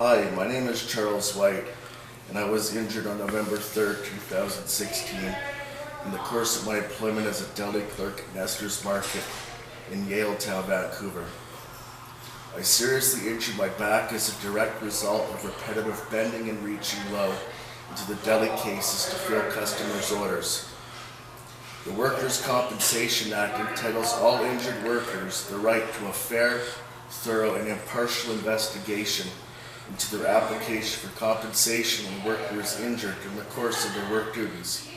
Hi, my name is Charles White, and I was injured on November 3rd, 2016 in the course of my employment as a deli clerk at Nestor's Market in Yaletown, Vancouver. I seriously injured my back as a direct result of repetitive bending and reaching low into the deli cases to fill customers' orders. The Workers' Compensation Act entitles all injured workers the right to a fair, thorough, and impartial investigation into their application for compensation when worker is injured in the course of their work duties.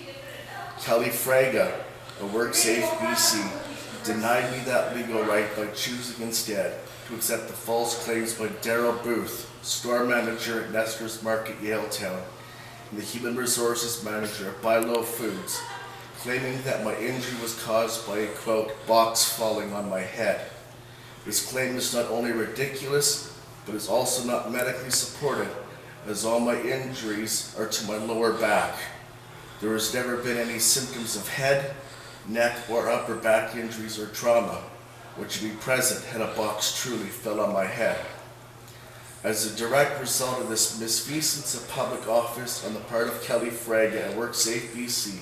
Kelly Fraga of WorkSafe BC denied me that legal right by choosing instead to accept the false claims by Daryl Booth, store manager at Nestor's Market Yaletown, and the human resources manager at Buy Low Foods, claiming that my injury was caused by a, quote, box falling on my head. This claim is not only ridiculous, but is also not medically supported, as all my injuries are to my lower back. There has never been any symptoms of head, neck, or upper back injuries or trauma, which would be present had a box truly fell on my head. As a direct result of this misfeasance of public office on the part of Kelly Fraga at WorkSafe BC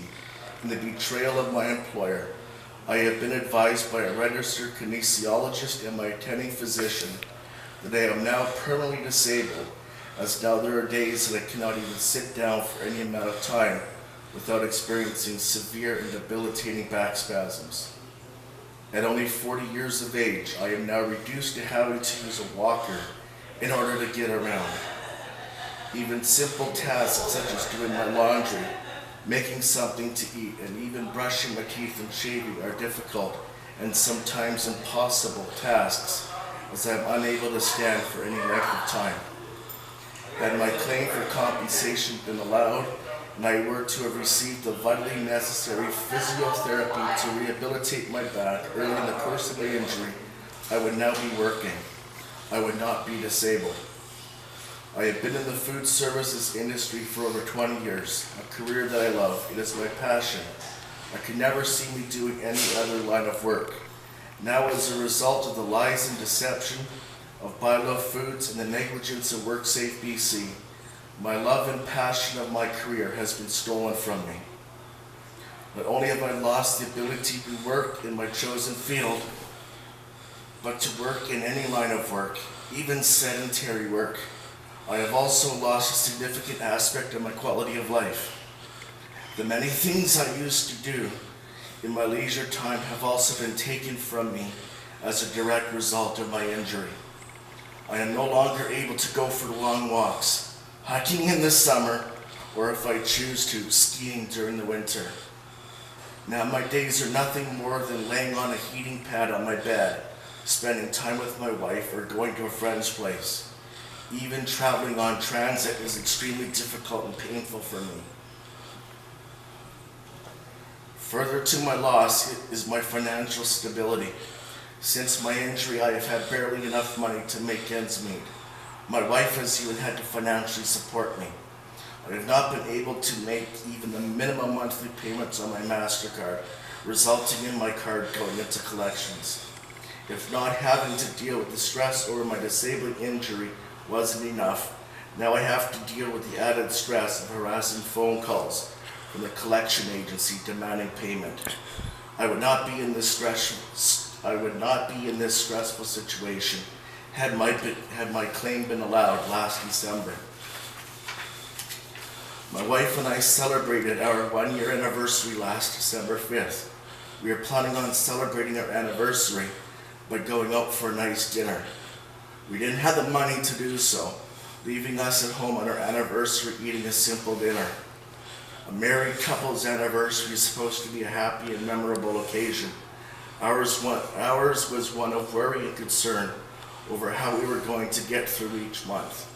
and the betrayal of my employer, I have been advised by a registered kinesiologist and my attending physician that I am now permanently disabled, as now there are days that I cannot even sit down for any amount of time without experiencing severe and debilitating back spasms. At only 40 years of age, I am now reduced to having to use a walker in order to get around. Even simple tasks such as doing my laundry, making something to eat, and even brushing my teeth and shaving are difficult and sometimes impossible tasks, as I am unable to stand for any length of time. Had my claim for compensation been allowed, and I were to have received the vitally necessary physiotherapy to rehabilitate my back early in the course of my injury, I would now be working. I would not be disabled. I have been in the food services industry for over 20 years, a career that I love. It is my passion. I could never see me doing any other line of work. Now, as a result of the lies and deception of Buy Low Foods and the negligence of WorkSafe BC, my love and passion of my career has been stolen from me. Not only have I lost the ability to work in my chosen field, but to work in any line of work, even sedentary work. I have also lost a significant aspect of my quality of life. The many things I used to do in my leisure time have also been taken from me as a direct result of my injury. I am no longer able to go for long walks, hiking in the summer, or if I choose to, skiing during the winter. Now my days are nothing more than laying on a heating pad on my bed, spending time with my wife, or going to a friend's place. Even traveling on transit is extremely difficult and painful for me. Further to my loss is my financial stability. Since my injury, I have had barely enough money to make ends meet. My wife has even had to financially support me. I have not been able to make even the minimum monthly payments on my MasterCard, resulting in my card going into collections. If not having to deal with the stress over my disabling injury wasn't enough, now I have to deal with the added stress of harassing phone calls from the collection agency demanding payment. I would not be in this stressful situation had my claim been allowed last December. My wife and I celebrated our 1-year anniversary last December 5th. We are planning on celebrating our anniversary by going out for a nice dinner. We didn't have the money to do so, leaving us at home on our anniversary eating a simple dinner. A married couple's anniversary is supposed to be a happy and memorable occasion. Ours was one of worry and concern over how we were going to get through each month.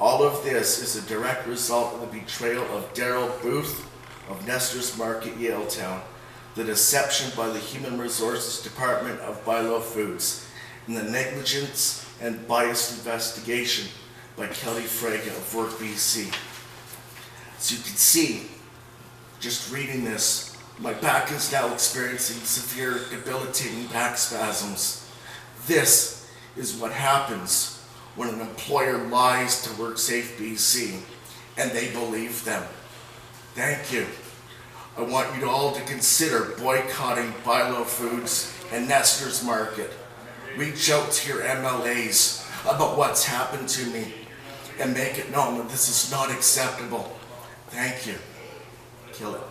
All of this is a direct result of the betrayal of Daryl Booth of Nestor's Market Yaletown, the deception by the Human Resources Department of Buy Low Foods, and the negligence and biased investigation by Kelly Fraga of Work BC. As you can see, just reading this, my back is now experiencing severe debilitating back spasms. This is what happens when an employer lies to WorkSafe BC and they believe them. Thank you. I want you all to consider boycotting Bilo Foods and Nestor's Market. Reach out to your MLAs about what's happened to me and make it known that this is not acceptable. Thank you. Kill it.